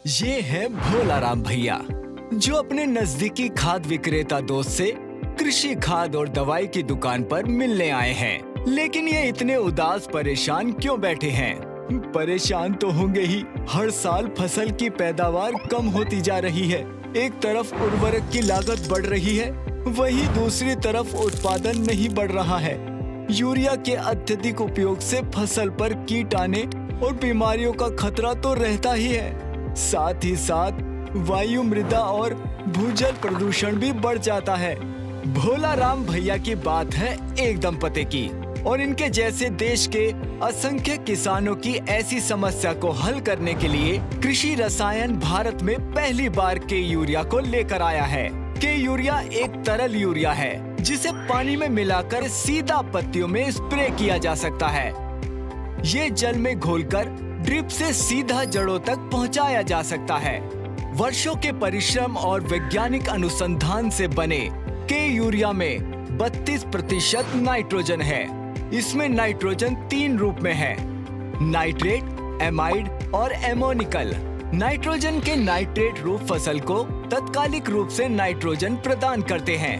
ये है भोलाराम भैया, जो अपने नजदीकी खाद विक्रेता दोस्त से कृषि खाद और दवाई की दुकान पर मिलने आए हैं। लेकिन ये इतने उदास परेशान क्यों बैठे हैं? परेशान तो होंगे ही। हर साल फसल की पैदावार कम होती जा रही है। एक तरफ उर्वरक की लागत बढ़ रही है, वहीं दूसरी तरफ उत्पादन नहीं बढ़ रहा है। यूरिया के अत्यधिक उपयोग से फसल पर कीट आने और बीमारियों का खतरा तो रहता ही है। साथ ही साथ वायु, मृदा और भूजल प्रदूषण भी बढ़ जाता है। भोलाराम भैया की बात है एकदम पते की, और इनके जैसे देश के असंख्य किसानों की ऐसी समस्या को हल करने के लिए कृषि रसायन भारत में पहली बार के यूरिया को लेकर आया है। के यूरिया एक तरल यूरिया है जिसे पानी में मिलाकर सीधा पत्तियों में स्प्रे किया जा सकता है। ये जल में घोलकर ड्रिप से सीधा जड़ों तक पहुंचाया जा सकता है। वर्षों के परिश्रम और वैज्ञानिक अनुसंधान से बने के यूरिया में 32% नाइट्रोजन है। इसमें नाइट्रोजन 3 रूप में है: नाइट्रेट, एमाइड और एमोनिकल। नाइट्रोजन के नाइट्रेट रूप फसल को तात्कालिक रूप से नाइट्रोजन प्रदान करते हैं,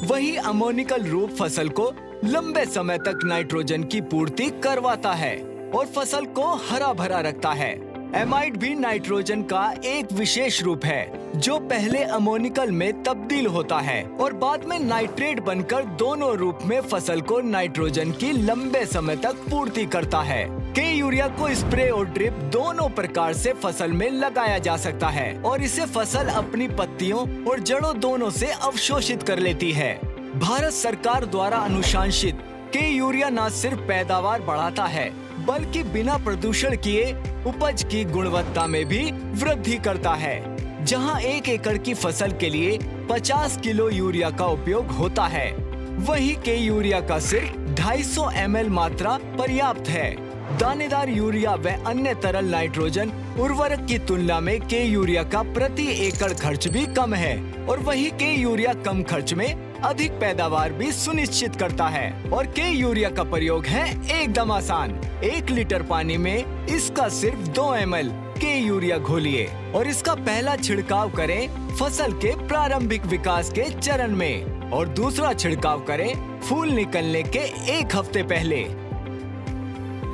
वही अमोनिकल रूप फसल को लंबे समय तक नाइट्रोजन की पूर्ति करवाता है और फसल को हरा भरा रखता है। एमाइड भी नाइट्रोजन का एक विशेष रूप है जो पहले अमोनिकल में तब्दील होता है और बाद में नाइट्रेट बनकर दोनों रूप में फसल को नाइट्रोजन की लंबे समय तक पूर्ति करता है। के यूरिया को स्प्रे और ड्रिप दोनों प्रकार से फसल में लगाया जा सकता है और इसे फसल अपनी पत्तियों और जड़ों दोनों से अवशोषित कर लेती है। भारत सरकार द्वारा अनुशंसित के यूरिया न सिर्फ पैदावार बढ़ाता है बल्कि बिना प्रदूषण किए उपज की गुणवत्ता में भी वृद्धि करता है। जहां 1 एकड़ की फसल के लिए 50 किलो यूरिया का उपयोग होता है, वहीं के यूरिया का सिर्फ 250 ml मात्रा पर्याप्त है। दानेदार यूरिया व अन्य तरल नाइट्रोजन उर्वरक की तुलना में के यूरिया का प्रति एकड़ खर्च भी कम है और वही के यूरिया कम खर्च में अधिक पैदावार भी सुनिश्चित करता है। और के यूरिया का प्रयोग है एकदम आसान। 1 लीटर पानी में इसका सिर्फ 2 ml के यूरिया घोलिए और इसका पहला छिड़काव करें फसल के प्रारंभिक विकास के चरण में और दूसरा छिड़काव करें फूल निकलने के 1 हफ्ते पहले।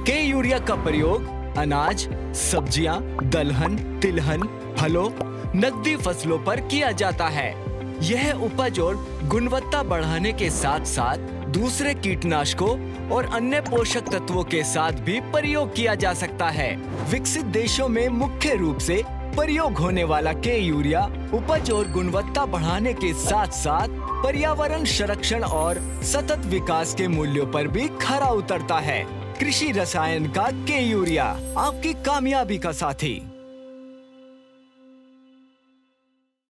के यूरिया का प्रयोग अनाज, सब्जियां, दलहन, तिलहन, फलों, नकदी फसलों पर किया जाता है। यह उपज और गुणवत्ता बढ़ाने के साथ साथ दूसरे कीटनाशकों और अन्य पोषक तत्वों के साथ भी प्रयोग किया जा सकता है। विकसित देशों में मुख्य रूप से प्रयोग होने वाला के यूरिया उपज और गुणवत्ता बढ़ाने के साथ साथ पर्यावरण संरक्षण और सतत विकास के मूल्यों पर भी खरा उतरता है। कृषि रसायन का के यूरिया, आपकी कामयाबी का साथी।